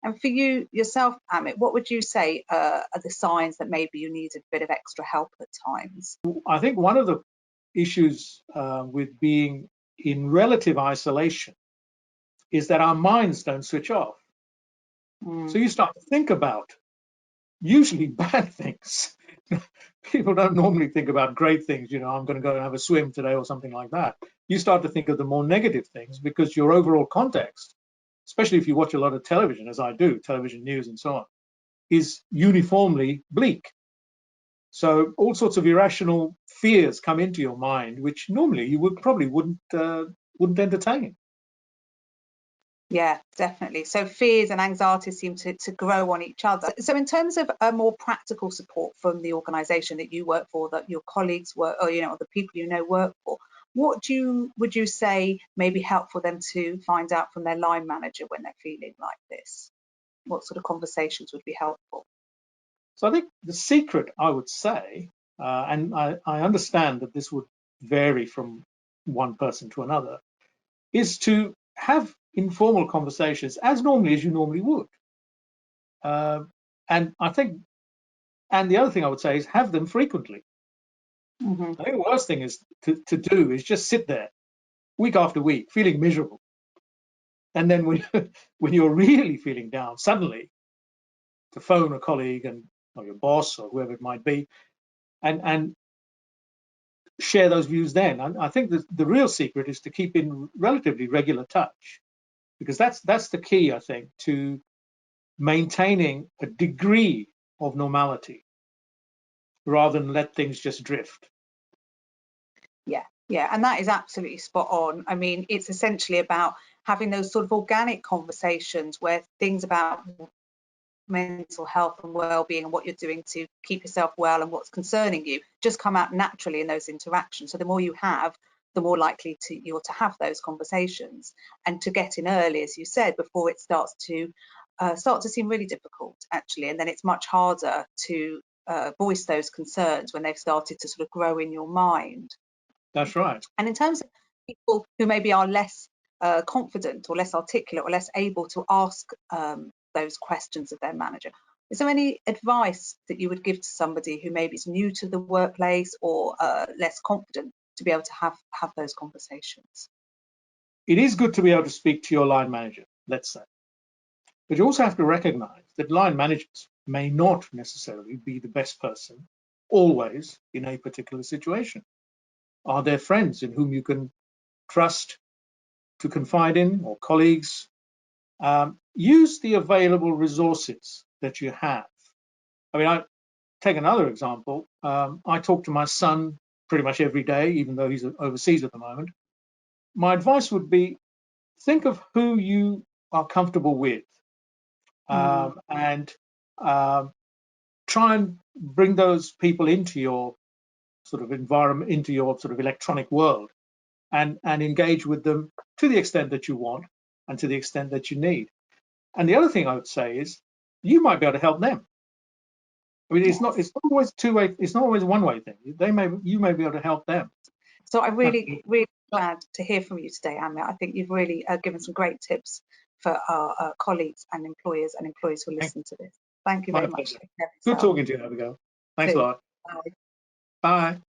And for you yourself, Amit, what would you say are the signs that maybe you need a bit of extra help at times? I think one of the issues with being in relative isolation is that our minds don't switch off. So you start to think about usually bad things. People don't normally think about great things, you know, I'm going to go and have a swim today or something like that. You start to think of the more negative things because your overall context, especially if you watch a lot of television, as I do, television news and so on, is uniformly bleak. So all sorts of irrational fears come into your mind, which normally you wouldn't entertain. Yeah, definitely. So fears and anxieties seem to grow on each other. So in terms of a more practical support from the organisation that you work for, that your colleagues work, or, you know, the people you know work for, what would you say may be helpful them to find out from their line manager when they're feeling like this? What sort of conversations would be helpful? So I think the secret, I would say, and I understand that this would vary from one person to another, is to have informal conversations as normally as you normally would. And I think, and the other thing I would say is have them frequently. I think the worst thing is to do is just sit there week after week feeling miserable. And then when you're really feeling down, suddenly to phone a colleague or your boss or whoever it might be and share those views then. I think the real secret is to keep in relatively regular touch, because that's the key, I think, to maintaining a degree of normality rather than let things just drift. Yeah, and that is absolutely spot on. I mean, it's essentially about having those sort of organic conversations where things about mental health and well-being and what you're doing to keep yourself well and what's concerning you just come out naturally in those interactions. So the more you have, the more likely you're to have those conversations and to get in early, as you said, before it starts to seem really difficult, actually. And then it's much harder to voice those concerns when they've started to sort of grow in your mind. That's right. And in terms of people who maybe are less confident or less articulate or less able to ask those questions of their manager, is there any advice that you would give to somebody who maybe is new to the workplace or less confident to be able to have those conversations? It is good to be able to speak to your line manager, let's say. But you also have to recognize that line managers may not necessarily be the best person always in a particular situation. Are there friends in whom you can trust to confide in, or colleagues? Use the available resources that you have. I mean, I take another example. I talk to my son pretty much every day, even though he's overseas at the moment. My advice would be, think of who you are comfortable with, and try and bring those people into your sort of environment, into your sort of electronic world, and engage with them to the extent that you want and to the extent that you need. And the other thing I would say is you might be able to help them. I mean, it's not always two-way, it's not always a one-way thing. You may be able to help them. So I'm really glad to hear from you today, Amit. I think you've really given some great tips for our colleagues and employers who listen to this. Thank you very much. Good talking to you, Abigail. Thanks a lot. Bye. Bye.